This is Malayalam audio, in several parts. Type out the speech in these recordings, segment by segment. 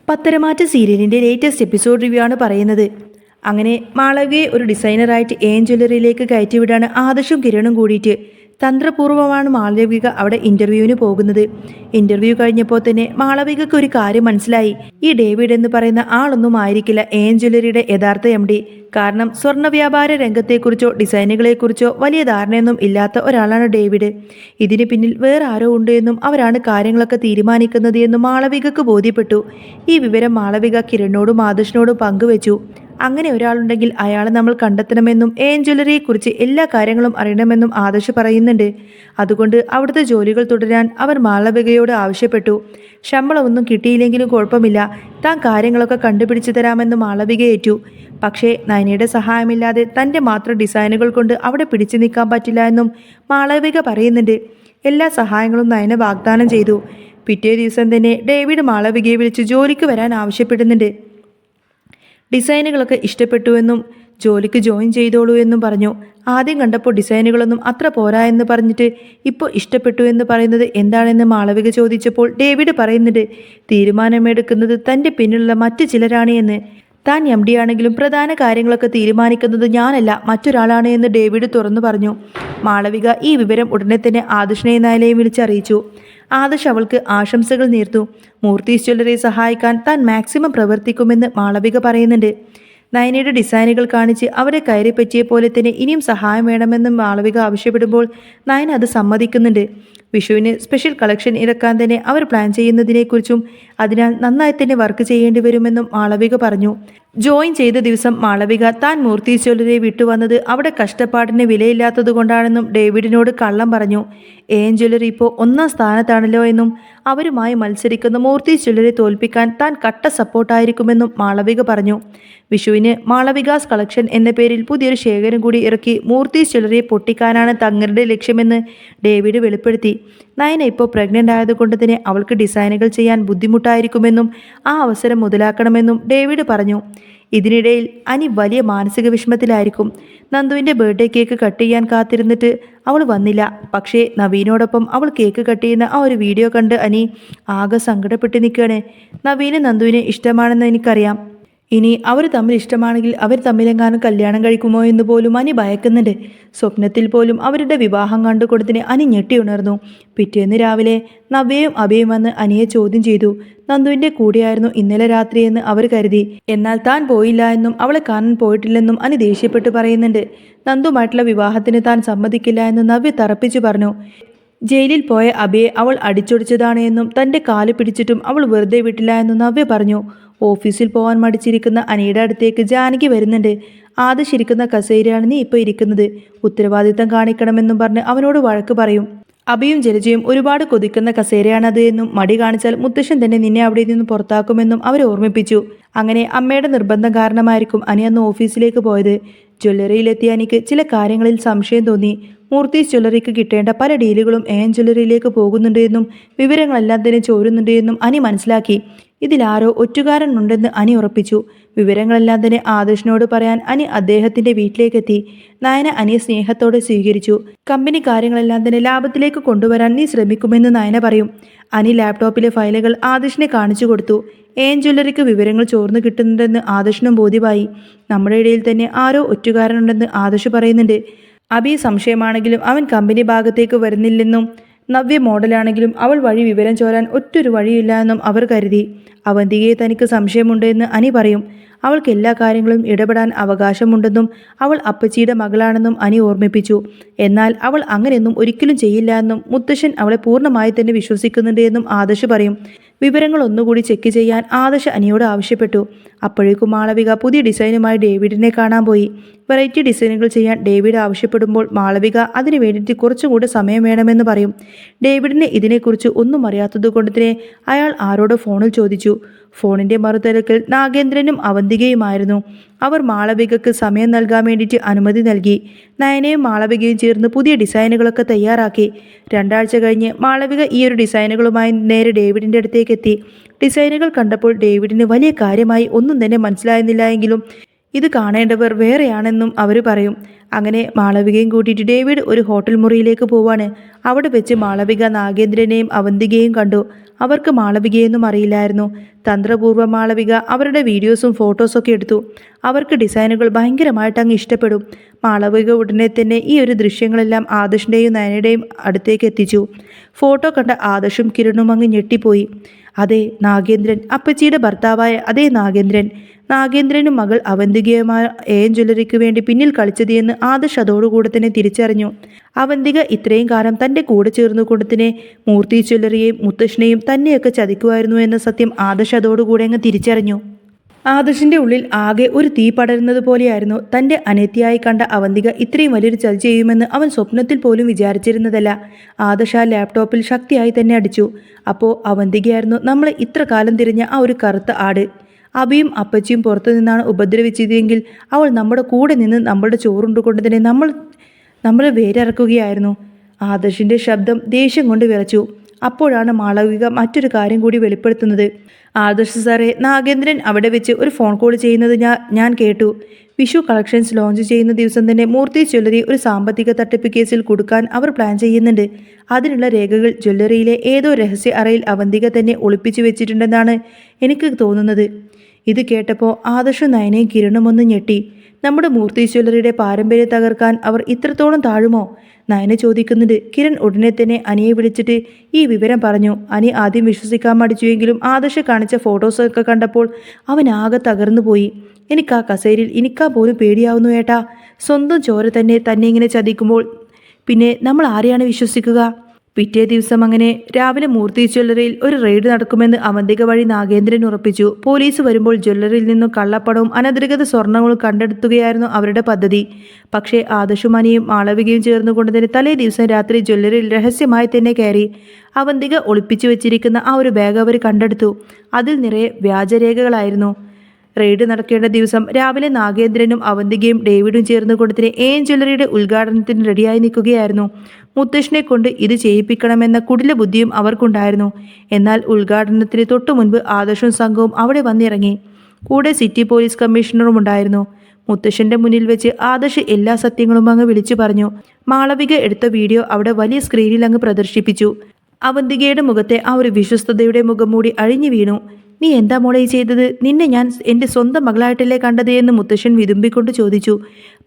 പത്തരമാറ്റ സീരിയലിൻ്റെ ലേറ്റസ്റ്റ് എപ്പിസോഡ് റിവ്യൂ ആണ് പറയുന്നത്. അങ്ങനെ മാളവികയെ ഒരു ഡിസൈനറായിട്ട് ജ്വല്ലറിയിലേക്ക് കയറ്റിവിടാണ് ആദർശും കിരണും കൂടിയിട്ട്. തന്ത്രപൂർവ്വമാണ് മാളവിക അവിടെ ഇൻ്റർവ്യൂവിന് പോകുന്നത്. ഇൻ്റർവ്യൂ കഴിഞ്ഞപ്പോൾ തന്നെ മാളവികയ്ക്ക് ഒരു കാര്യം മനസ്സിലായി. ഈ ഡേവിഡ് എന്ന് പറയുന്ന ആളൊന്നും ആയിരിക്കില്ല ജ്വല്ലറിയുടെ യഥാർത്ഥ MD. കാരണം സ്വർണ്ണ വ്യാപാര രംഗത്തെക്കുറിച്ചോ ഡിസൈനുകളെക്കുറിച്ചോ വലിയ ധാരണയൊന്നും ഇല്ലാത്ത ഒരാളാണ് ഡേവിഡ്. ഇതിന് പിന്നിൽ വേറെ ആരോ ഉണ്ട് എന്നും അവരാണ് കാര്യങ്ങളൊക്കെ തീരുമാനിക്കുന്നത് എന്നും മാളവികയ്ക്ക് ബോധ്യപ്പെട്ടു. ഈ വിവരം മാളവിക കിരണിനോടും ആദർശിനോടും പങ്കുവെച്ചു. അങ്ങനെ ഒരാളുണ്ടെങ്കിൽ അയാളെ നമ്മൾ കണ്ടെത്തണമെന്നും ജ്വല്ലറിയെക്കുറിച്ച് എല്ലാ കാര്യങ്ങളും അറിയണമെന്നും ആദർശ് പറയുന്നുണ്ട്. അതുകൊണ്ട് അവിടുത്തെ ജോലികൾ തുടരാൻ അവർ മാളവികയോട് ആവശ്യപ്പെട്ടു. ശമ്പളമൊന്നും കിട്ടിയില്ലെങ്കിലും കുഴപ്പമില്ല, താൻ കാര്യങ്ങളൊക്കെ കണ്ടുപിടിച്ചു തരാമെന്ന് മാളവിക ഏറ്റു. പക്ഷേ നയനയുടെ സഹായമില്ലാതെ തൻ്റെ മാത്രം ഡിസൈനുകൾ കൊണ്ട് അവിടെ പിടിച്ചു നിൽക്കാൻ പറ്റില്ല എന്നും മാളവിക പറയുന്നുണ്ട്. എല്ലാ സഹായങ്ങളും നയന വാഗ്ദാനം ചെയ്തു. പിറ്റേ ദിവസം തന്നെ ഡേവിഡ് മാളവികയെ വിളിച്ച് ജോലിക്ക് വരാൻ ആവശ്യപ്പെടുന്നുണ്ട്. ഡിസൈനുകളൊക്കെ ഇഷ്ടപ്പെട്ടുവെന്നും ജോലിക്ക് ജോയിൻ ചെയ്തോളൂ എന്നും പറഞ്ഞു. ആദ്യം കണ്ടപ്പോൾ ഡിസൈനുകളൊന്നും അത്ര പോരാ എന്ന് പറഞ്ഞിട്ട് ഇപ്പോൾ ഇഷ്ടപ്പെട്ടു എന്ന് പറയുന്നത് എന്താണെന്ന് മാളവിക ചോദിച്ചപ്പോൾ ഡേവിഡ് പറയുന്നുണ്ട്, തീരുമാനമെടുക്കുന്നത് തൻ്റെ പിന്നിലുള്ള മറ്റു ചിലരാണ് എന്ന്. താൻ MD ആണെങ്കിലും പ്രധാന കാര്യങ്ങളൊക്കെ തീരുമാനിക്കുന്നത് ഞാനല്ല, മറ്റൊരാളാണ് എന്ന് ഡേവിഡ് തുറന്നു പറഞ്ഞു. മാളവിക ഈ വിവരം ഉടനെ തന്നെ ആദർശിനെയും നയനയെയും വിളിച്ചറിയിച്ചു. ആദർശ് അവൾക്ക് ആശംസകൾ നേർത്തു. മൂർത്തീസ് ജ്വല്ലറിയെ സഹായിക്കാൻ താൻ മാക്സിമം പ്രവർത്തിക്കുമെന്ന് മാളവിക പറയുന്നുണ്ട്. നയനയുടെ ഡിസൈനുകൾ കാണിച്ച് അവരെ കയറി പറ്റിയ പോലെ തന്നെ ഇനിയും സഹായം വേണമെന്ന് മാളവിക ആവശ്യപ്പെടുമ്പോൾ നയന അത് സമ്മതിക്കുന്നുണ്ട്. വിഷുവിന് സ്പെഷ്യൽ കളക്ഷൻ ഇറക്കാൻ തന്നെ അവർ പ്ലാൻ ചെയ്യുന്നതിനെക്കുറിച്ചും അതിനാൽ നന്നായി തന്നെ വർക്ക് ചെയ്യേണ്ടി വരുമെന്നും മാളവിക പറഞ്ഞു. ജോയിൻ ചെയ്ത ദിവസം മാളവിക താൻ മൂർത്തീസ് ജ്വല്ലറിയെ വിട്ടുവന്നത് അവിടെ കഷ്ടപ്പാടിന് വിലയില്ലാത്തത് കൊണ്ടാണെന്നും ഡേവിഡിനോട് കള്ളം പറഞ്ഞു. ജ്വല്ലറി ഇപ്പോൾ 1ാം സ്ഥാനത്താണല്ലോ എന്നും അവരുമായി മത്സരിക്കുന്ന മൂർത്തീസ് ജ്വല്ലറി തോൽപ്പിക്കാൻ താൻ കട്ട സപ്പോർട്ടായിരിക്കുമെന്നും മാളവിക പറഞ്ഞു. വിഷുവിന് മാളവികാസ് കളക്ഷൻ എന്ന പേരിൽ പുതിയൊരു ശേഖരം കൂടി ഇറക്കി മൂർത്തീസ് ജ്വല്ലറിയെ പൊട്ടിക്കാനാണ് തങ്ങളുടെ ലക്ഷ്യമെന്ന് ഡേവിഡ് വെളിപ്പെടുത്തി. നയന ഇപ്പോൾ പ്രഗ്നൻ്റ് ആയതുകൊണ്ട് തന്നെ അവൾക്ക് ഡിസൈനുകൾ ചെയ്യാൻ ബുദ്ധിമുട്ടായിരിക്കുമെന്നും ആ അവസരം മുതലാക്കണമെന്നും ഡേവിഡ് പറഞ്ഞു. ഇതിനിടയിൽ അനി വലിയ മാനസിക വിഷമത്തിലായിരിക്കും. നന്ദുവിൻ്റെ ബർത്ത്ഡേ കേക്ക് കട്ട് ചെയ്യാൻ കാത്തിരുന്നിട്ട് അവൾ വന്നില്ല. പക്ഷേ നവീനോടൊപ്പം അവൾ കേക്ക് കട്ട് ചെയ്യുന്ന ആ ഒരു വീഡിയോ കണ്ട് അനി ആകെ സങ്കടപ്പെട്ട് നിൽക്കുകയാണ്. നവീന് നന്ദുവിനെ ഇഷ്ടമാണെന്ന് എനിക്കറിയാം. ഇനി അവർ തമ്മിൽ ഇഷ്ടമാണെങ്കിൽ അവർ തമ്മിലെങ്ങാനും കല്യാണം കഴിക്കുമോ എന്ന് പോലും അനി ഭയക്കുന്നുണ്ട്. സ്വപ്നത്തിൽ പോലും അവരുടെ വിവാഹം കണ്ടുകൊടുത്തിന് അനി ഞെട്ടി ഉണർന്നു. പിറ്റേന്ന് രാവിലെ നവ്യയും അഭയും വന്ന് അനിയെ ചോദ്യം ചെയ്തു. നന്ദുവിൻ്റെ കൂടെയായിരുന്നു ഇന്നലെ രാത്രിയെന്ന് അവർ കരുതി. എന്നാൽ താൻ പോയില്ല എന്നും അവളെ കാണാൻ പോയിട്ടില്ലെന്നും അനി ദേഷ്യപ്പെട്ട് പറയുന്നുണ്ട്. നന്ദുമായിട്ടുള്ള വിവാഹത്തിന് താൻ സമ്മതിക്കില്ല എന്ന് നവ്യ തറപ്പിച്ചു പറഞ്ഞു. ജയിലിൽ പോയ അബിയെ അവൾ അടിച്ചൊടിച്ചതാണ് എന്നും തൻ്റെ കാല് പിടിച്ചിട്ടും അവൾ വെറുതെ വിട്ടില്ല എന്നും നവ്യ പറഞ്ഞു. ഓഫീസിൽ പോകാൻ മടിച്ചിരിക്കുന്ന അനിയുടെ അടുത്തേക്ക് ജാനകി വരുന്നുണ്ട്. ആദർശിരിക്കുന്ന കസേരയാണ് നീ ഇപ്പോൾ ഇരിക്കുന്നത്, ഉത്തരവാദിത്തം കാണിക്കണമെന്നും പറഞ്ഞ് അവനോട് വഴക്ക് പറയും. അബിയും ജലജയും ഒരുപാട് കൊതിക്കുന്ന കസേരയാണത് എന്നും മടി കാണിച്ചാൽ മുത്തശ്ശൻ തന്നെ നിന്നെ അവിടെ നിന്ന് പുറത്താക്കുമെന്നും അവരെ ഓർമ്മിപ്പിച്ചു. അങ്ങനെ അമ്മയുടെ നിർബന്ധം കാരണമായിരിക്കും അനി അന്ന് ഓഫീസിലേക്ക് പോയത്. ജ്വല്ലറിയിലെത്തിയ അനിക്ക് ചില കാര്യങ്ങളിൽ സംശയം തോന്നി. മൂർത്തീസ് ജ്വല്ലറിക്ക് കിട്ടേണ്ട പല ഡീലുകളും ജ്വല്ലറിയിലേക്ക് പോകുന്നുണ്ട് എന്നും വിവരങ്ങളെല്ലാം തന്നെ ചോരുന്നുണ്ട് എന്നും അനി മനസ്സിലാക്കി. ഇതിലാരോ ഒറ്റുകാരനുണ്ടെന്ന് അനി ഉറപ്പിച്ചു. വിവരങ്ങളെല്ലാം തന്നെ ആദർശിനോട് പറയാൻ അനി അദ്ദേഹത്തിൻ്റെ വീട്ടിലേക്കെത്തി. നയന അനിയെ സ്നേഹത്തോടെ സ്വീകരിച്ചു. കമ്പനി കാര്യങ്ങളെല്ലാം തന്നെ ലാഭത്തിലേക്ക് കൊണ്ടുവരാൻ നീ ശ്രമിക്കുമെന്ന് നയന പറയും. അനി ലാപ്ടോപ്പിലെ ഫയലുകൾ ആദർശിനെ കാണിച്ചു കൊടുത്തു. ജ്വല്ലറിക്ക് വിവരങ്ങൾ ചോർന്നു കിട്ടുന്നുണ്ടെന്ന് ആദർശിനും ബോധ്യമായി. നമ്മുടെ ഇടയിൽ തന്നെ ആരോ ഒറ്റുകാരനുണ്ടെന്ന് ആദർശ് പറയുന്നുണ്ട്. അബി സംശയമാണെങ്കിലും അവൻ കമ്പനി ഭാഗത്തേക്ക് വരുന്നില്ലെന്നും നവ്യ മോഡലാണെങ്കിലും അവൾ വഴി വിവരം ചോരാൻ ഒറ്റൊരു വഴിയില്ല എന്നും അവർ കരുതി. അവന്തികയെ തനിക്ക് സംശയമുണ്ട് എന്ന് അനി പറയും. അവൾക്ക് എല്ലാ കാര്യങ്ങളും ഇടപെടാൻ അവകാശമുണ്ടെന്നും അവൾ അപ്പച്ചിയുടെ മകളാണെന്നും അനി ഓർമ്മിപ്പിച്ചു. എന്നാൽ അവൾ അങ്ങനെയൊന്നും ഒരിക്കലും ചെയ്യില്ല എന്നും മുത്തശ്ശൻ അവളെ പൂർണ്ണമായി തന്നെ വിശ്വസിക്കുന്നുണ്ട് എന്നും ആദർശ് പറയും. വിവരങ്ങൾ ഒന്നുകൂടി ചെക്ക് ചെയ്യാൻ ആദർശ് അനിയോട് ആവശ്യപ്പെട്ടു. അപ്പോഴേക്കും മാളവിക പുതിയ ഡിസൈനുമായി ഡേവിഡിനെ കാണാൻ പോയി. വെറൈറ്റി ഡിസൈനുകൾ ചെയ്യാൻ ഡേവിഡ് ആവശ്യപ്പെടുമ്പോൾ മാളവിക അതിനു വേണ്ടിയിട്ട് കുറച്ചും കൂടെ സമയം വേണമെന്ന് പറയും. ഡേവിഡിനെ ഇതിനെക്കുറിച്ച് ഒന്നും അറിയാത്തതുകൊണ്ട് തന്നെ അയാൾ ആരോടോ ഫോണിൽ ചോദിച്ചു. ഫോണിൻ്റെ മറുതലക്കൽ നാഗേന്ദ്രനും അവന്തികയുമായിരുന്നു. അവർ മാളവികയ്ക്ക് സമയം നൽകാൻ വേണ്ടിയിട്ട് അനുമതി നൽകി. നയനയും മാളവികയും ചേർന്ന് പുതിയ ഡിസൈനുകളൊക്കെ തയ്യാറാക്കി. 2 ആഴ്ച കഴിഞ്ഞ് മാളവിക ഈ ഒരു ഡിസൈനുകളുമായി നേരെ ഡേവിഡിൻ്റെ അടുത്തേക്ക് എത്തി. ഡിസൈനുകൾ കണ്ടപ്പോൾ ഡേവിഡിന് വലിയ കാര്യമായി ഒന്നും തന്നെ മനസ്സിലായിരുന്നില്ല എങ്കിലും ഇത് കാണേണ്ടവർ വേറെയാണെന്നും അവർ പറയും. അങ്ങനെ മാളവികയും കൂട്ടിയിട്ട് ഡേവിഡ് ഒരു ഹോട്ടൽ മുറിയിലേക്ക് പോവാണ്. അവിടെ വെച്ച് മാളവിക നാഗേന്ദ്രനെയും അവന്തികയും കണ്ടു. അവർക്ക് മാളവികയൊന്നും അറിയില്ലായിരുന്നു. തന്ത്രപൂർവ്വം മാളവിക അവരുടെ വീഡിയോസും ഫോട്ടോസൊക്കെ എടുത്തു. അവർക്ക് ഡിസൈനുകൾ ഭയങ്കരമായിട്ട് അങ്ങ് ഇഷ്ടപ്പെടും. മാളവിക ഉടനെ തന്നെ ഈ ഒരു ദൃശ്യങ്ങളെല്ലാം ആദർശിൻ്റെയും നയനയുടെയും അടുത്തേക്ക് എത്തിച്ചു. ഫോട്ടോ കണ്ട ആദർശും കിരണും അങ്ങ് ഞെട്ടിപ്പോയി. അതെ, നാഗേന്ദ്രൻ, അപ്പച്ചിയുടെ ഭർത്താവായ അതേ നാഗേന്ദ്രൻ. നാഗേന്ദ്രനും മകൾ അവന്തികയുമായ AM ജ്വല്ലറിക്ക് വേണ്ടി പിന്നിൽ കളിച്ചത് എന്ന് ആദർശ് അതോടുകൂടെ തന്നെ തിരിച്ചറിഞ്ഞു. അവന്തിക ഇത്രയും കാലം തൻ്റെ കൂടെ ചേർന്നുകൊണ്ട് തന്നെ മൂർത്തി ജ്വല്ലറിയെയും മുത്തശ്ശനെയും തന്നെയൊക്കെ ചതിക്കുമായിരുന്നു എന്ന സത്യം ആദർശ് അതോടുകൂടെ അങ്ങ് തിരിച്ചറിഞ്ഞു. ആദർശിൻ്റെ ഉള്ളിൽ ആകെ ഒരു തീ പടരുന്നത് പോലെയായിരുന്നു. തൻ്റെ അനിയത്തിയായി കണ്ട അവന്തിക ഇത്രയും വലിയൊരു ചതി ചെയ്യുമെന്ന് അവൻ സ്വപ്നത്തിൽ പോലും വിചാരിച്ചിരുന്നതല്ല. ആദർശ് ആ ലാപ്ടോപ്പിൽ ശക്തിയായി തന്നെ അടിച്ചു. അപ്പോൾ അവന്തികയായിരുന്നു നമ്മൾ ഇത്ര കാലം തിരിഞ്ഞ ആ ഒരു കറുത്ത ആട്. അബിയും അപ്പച്ചിയും പുറത്തു നിന്നാണ് ഉപദ്രവിച്ചതെങ്കിൽ അവൾ നമ്മുടെ കൂടെ നിന്ന് നമ്മളുടെ ചോറുണ്ടുകൊണ്ട് തന്നെ നമ്മൾ വേരിറക്കുകയായിരുന്നു. ആദർശിൻ്റെ ശബ്ദം ദേഷ്യം കൊണ്ട് വിറച്ചു. അപ്പോഴാണ് മാളവിക മറ്റൊരു കാര്യം കൂടി വെളിപ്പെടുത്തുന്നത്. ആദർശ് സാറേ, നാഗേന്ദ്രൻ അവിടെ വെച്ച് ഒരു ഫോൺ കോൾ ചെയ്യുന്നത് ഞാൻ കേട്ടു. വിഷു കളക്ഷൻസ് ലോഞ്ച് ചെയ്യുന്ന ദിവസം തന്നെ മൂർത്തി ജ്വല്ലറി ഒരു സാമ്പത്തിക തട്ടിപ്പ് കേസിൽ കൊടുക്കാൻ അവർ പ്ലാൻ ചെയ്യുന്നുണ്ട്. അതിനുള്ള രേഖകൾ ജ്വല്ലറിയിലെ ഏതോ രഹസ്യ അറയിൽ അവന്തിക തന്നെ ഒളിപ്പിച്ചു വെച്ചിട്ടുണ്ടെന്നാണ് എനിക്ക് തോന്നുന്നത്. ഇത് കേട്ടപ്പോൾ ആദർശും നയനയും കിരണും ഒന്ന് ഞെട്ടി. നമ്മുടെ മൂർത്തി ജ്വല്ലറിയുടെ പാരമ്പര്യം തകർക്കാൻ അവർ ഇത്രത്തോളം താഴുമോ? നയന ചോദിക്കുന്നുണ്ട്. കിരൺ ഉടനെ തന്നെ അനിയെ വിളിച്ചിട്ട് ഈ വിവരം പറഞ്ഞു. അനി ആദ്യം വിശ്വസിക്കാൻ മടിച്ചുവെങ്കിലും ആദർശ് കാണിച്ച ഫോട്ടോസൊക്കെ കണ്ടപ്പോൾ അവൻ ആകെ തകർന്നു പോയി. എനിക്ക് ആ കസേരയിൽ ഇനിക്കാൻ പോലും പേടിയാവുന്നു ഏട്ടാ. സ്വന്തം ചോര തന്നെ ഇങ്ങനെ ചതിക്കുമ്പോൾ പിന്നെ നമ്മൾ ആരെയാണ് വിശ്വസിക്കുക? പിറ്റേ ദിവസം അങ്ങനെ രാവിലെ മൂർത്തി ജ്വല്ലറിയിൽ ഒരു റെയ്ഡ് നടക്കുമെന്ന് അവന്തിക വഴി നാഗേന്ദ്രൻ ഉറപ്പിച്ചു. പോലീസ് വരുമ്പോൾ ജ്വല്ലറിയിൽ നിന്നും കള്ളപ്പണവും അനധികൃത സ്വർണ്ണങ്ങളും കണ്ടെടുത്തുകയായിരുന്നു അവരുടെ പദ്ധതി. പക്ഷേ ആദർശുമാനിയും മാളവികയും ചേർന്നുകൊണ്ട് തന്നെ തലേ ദിവസം രാത്രി ജ്വല്ലറിയിൽ രഹസ്യമായി തന്നെ കയറി. അവന്തിക ഒളിപ്പിച്ചു വെച്ചിരിക്കുന്ന ആ ഒരു ബാഗ് അവർ കണ്ടെടുത്തു. അതിൽ നിറയെ വ്യാജരേഖകളായിരുന്നു. റെയ്ഡ് നടക്കേണ്ട ദിവസം രാവിലെ നാഗേന്ദ്രനും അവന്തികയും ഡേവിഡും ചേർന്നുകൊണ്ട് തന്നെ AM ജ്വല്ലറിയുടെ ഉദ്ഘാടനത്തിന് റെഡിയായി നിൽക്കുകയായിരുന്നു. മുത്തശ്ശനെ കൊണ്ട് ഇത് ചെയ്യിപ്പിക്കണമെന്ന കുടില ബുദ്ധിയും അവർക്കുണ്ടായിരുന്നു. എന്നാൽ ഉദ്ഘാടനത്തിന് തൊട്ടു മുൻപ് ആദർശും സംഘവും അവിടെ വന്നിറങ്ങി. കൂടെ സിറ്റി പോലീസ് കമ്മീഷണറും ഉണ്ടായിരുന്നു. മുത്തശ്ശന്റെ മുന്നിൽ വെച്ച് ആദർശ് എല്ലാ സത്യങ്ങളും അങ്ങ് വിളിച്ചു പറഞ്ഞു. മാളവിക എടുത്ത വീഡിയോ അവിടെ വലിയ സ്ക്രീനിൽ അങ്ങ് പ്രദർശിപ്പിച്ചു. അവന്തികയുടെ മുഖത്തെ ആ ഒരു വിശ്വസ്തയുടെ മുഖം മൂടി അഴിഞ്ഞു വീണു. നീ എന്താ മോളെ ചെയ്തത്? നിന്നെ ഞാൻ എൻ്റെ സ്വന്തം മകളായിട്ടല്ലേ കണ്ടത് എന്ന് മുത്തശ്ശൻ വിതുമ്പിക്കൊണ്ട് ചോദിച്ചു.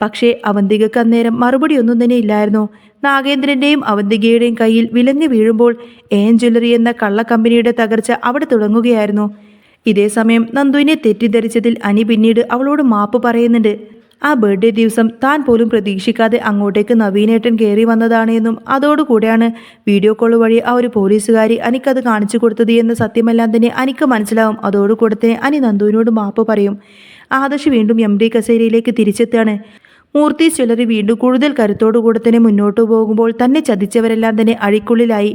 പക്ഷേ അവന്തികക്ക് അന്നേരം മറുപടി ഒന്നും തന്നെ ഇല്ലായിരുന്നു. നാഗേന്ദ്രൻ്റെയും അവന്തികയുടെയും കയ്യിൽ വിലങ്ങി വീഴുമ്പോൾ AM ജ്വല്ലറി എന്ന കള്ളക്കമ്പനിയുടെ തകർച്ച അവിടെ തുടങ്ങുകയായിരുന്നു. ഇതേസമയം നന്ദുവിനെ തെറ്റിദ്ധരിച്ചതിൽ അനി പിന്നീട് അവളോട് മാപ്പ് പറയുന്നുണ്ട്. ആ ബർത്ത്ഡേ ദിവസം താൻ പോലും പ്രതീക്ഷിക്കാതെ അങ്ങോട്ടേക്ക് നവീനേട്ടൻ കയറി വന്നതാണ് എന്നും അതോടുകൂടെയാണ് വീഡിയോ കോൾ വഴി ആ ഒരു പോലീസുകാരി അനിക്കത് കാണിച്ചു കൊടുത്തത് എന്ന സത്യമെല്ലാം തന്നെ അനിക്ക് മനസ്സിലാവും. അതോടുകൂടെ തന്നെ അനി നന്ദുവിനോട് മാപ്പ് പറയും. ആദർശ് വീണ്ടും MD കസേരയിലേക്ക് തിരിച്ചെത്താണ്. മൂർത്തി ജ്വല്ലറി വീണ്ടും കൂടുതൽ കരുത്തോടുകൂടെ തന്നെ മുന്നോട്ടു പോകുമ്പോൾ തന്നെ ചതിച്ചവരെല്ലാം തന്നെ അഴിക്കുള്ളിലായി.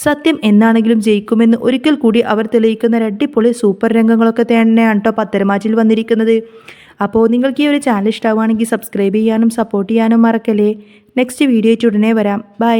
സത്യം എന്നാണെങ്കിലും ജയിക്കുമെന്ന് ഒരിക്കൽ കൂടി അവർ തെളിയിക്കുന്ന അടിപൊളി സൂപ്പർ രംഗങ്ങളൊക്കെ തന്നെയാണ് കേട്ടോ പത്തരമാറ്റിൽ വന്നിരിക്കുന്നത്. അപ്പോൾ നിങ്ങൾക്ക് ഈ ഒരു ചാനൽ ഇഷ്ടമാവുകയാണെങ്കിൽ സബ്സ്ക്രൈബ് ചെയ്യാനും സപ്പോർട്ട് ചെയ്യാനും മറക്കല്ലേ. നെക്സ്റ്റ് വീഡിയോ ആയിട്ട് ഉടനെ വരാം. ബൈ.